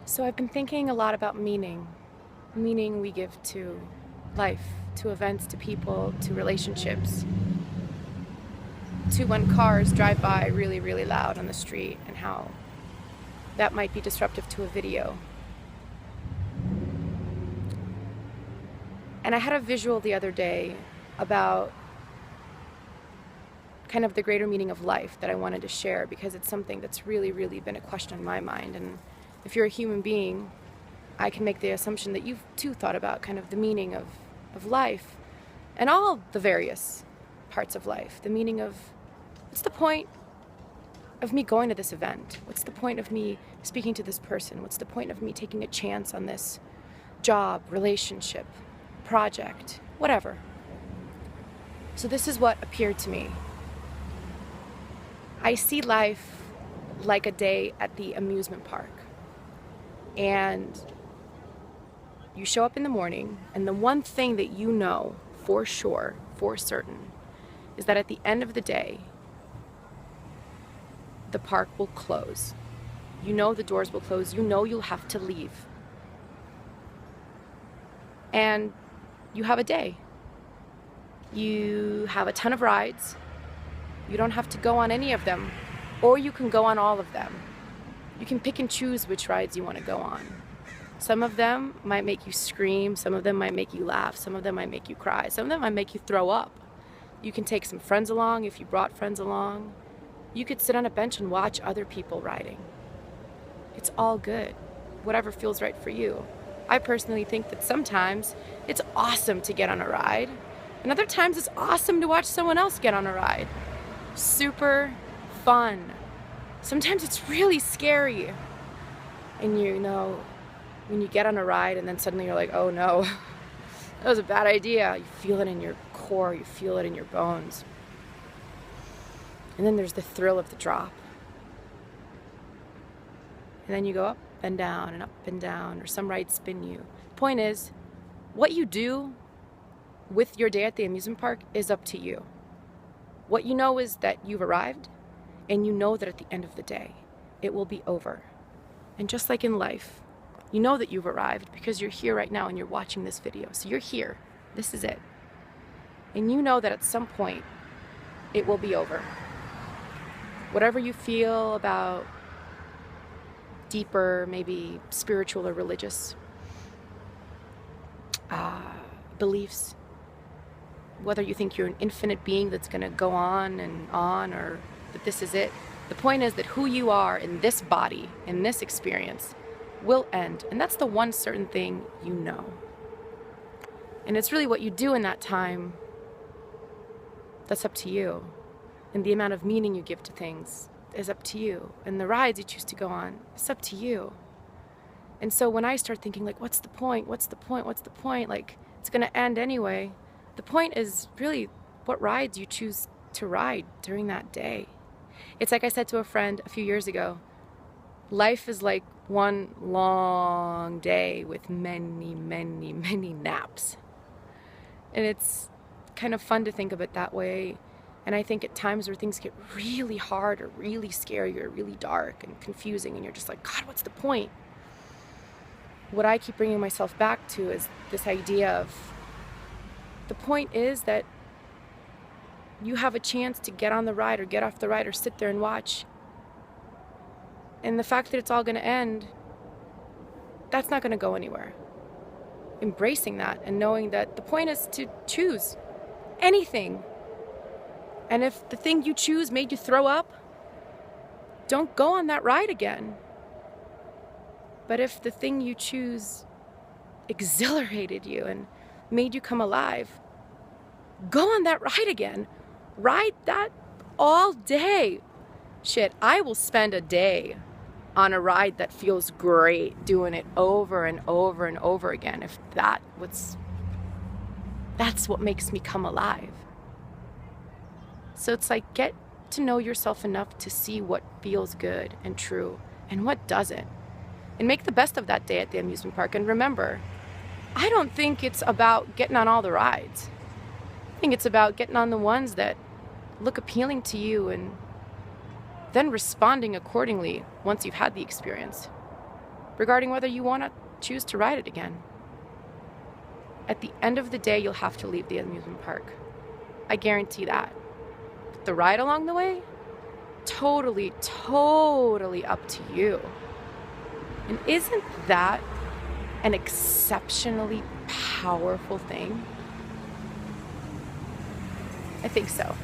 So I've been thinking a lot about meaning. Meaning we give to life, to events, to people, to relationships, to when cars drive by really, really loud on the street and how that might be disruptive to a video. And I had a visual the other day about kind of the greater meaning of life that I wanted to share because it's something that's really, really been a question in my mind. And if you're a human being, I can make the assumption that you've too thought about kind of the meaning of life and all the various parts of life. The meaning of what's the point of me going to this event? What's the point of me speaking to this person? What's the point of me taking a chance on this job, relationship, project, whatever? So this is what appeared to me. I see life like a day at the amusement park. And you show up in the morning, and the one thing that you know for sure, for certain, is that at the end of the day, the park will close. You know the doors will close. You know you'll have to leave. And you have a day. You have a ton of rides. You don't have to go on any of them, or you can go on all of them. You can pick and choose which rides you want to go on. Some of them might make you scream, some of them might make you laugh, some of them might make you cry, some of them might make you throw up. You can take some friends along if you brought friends along. You could sit on a bench and watch other people riding. It's all good, whatever feels right for you. I personally think that sometimes it's awesome to get on a ride, and other times it's awesome to watch someone else get on a ride. Super fun. Sometimes it's really scary. And you know, when you get on a ride and then suddenly you're like, oh no, that was a bad idea. You feel it in your core, you feel it in your bones. And then there's the thrill of the drop. And then you go up and down, or some rides spin you. Point is, what you do with your day at the amusement park is up to you. What you know is that you've arrived, and you know that at the end of the day, it will be over. And just like in life, you know that you've arrived because you're here right now and you're watching this video. So you're here. This is it. And you know that at some point, it will be over. Whatever you feel about deeper, maybe spiritual or religious beliefs, whether you think you're an infinite being that's going to go on, or that this is it. The point is that who you are in this body, in this experience, will end. And that's the one certain thing you know. And it's really what you do in that time that's up to you. And the amount of meaning you give to things is up to you. And the rides you choose to go on, it's up to you. And so when I start thinking, like, what's the point? What's the point? What's the point? Like, it's going to end anyway. The point is really what rides you choose to ride during that day. It's like I said to a friend a few years ago, life is like one long day with many, many, many naps. And it's kind of fun to think of it that way. And I think at times where things get really hard or really scary or really dark and confusing and you're just like, God, what's the point? What I keep bringing myself back to is this idea of the point is that you have a chance to get on the ride or get off the ride or sit there and watch. And the fact that it's all going to end, that's not going to go anywhere. Embracing that and knowing that the point is to choose anything. And if the thing you choose made you throw up, don't go on that ride again. But if the thing you choose exhilarated you and made you come alive, go on that ride again. Ride that all day. Shit, I will spend a day on a ride that feels great, doing it over and over and over again, if that's what makes me come alive. So it's like, get to know yourself enough to see what feels good and true and what doesn't. And make the best of that day at the amusement park. And remember, I don't think it's about getting on all the rides. I think it's about getting on the ones that look appealing to you and then responding accordingly once you've had the experience. regarding whether you want to choose to ride it again. At the end of the day, you'll have to leave the amusement park. I guarantee that. But the ride along the way, totally, totally up to you. And isn't that an exceptionally powerful thing? I think so.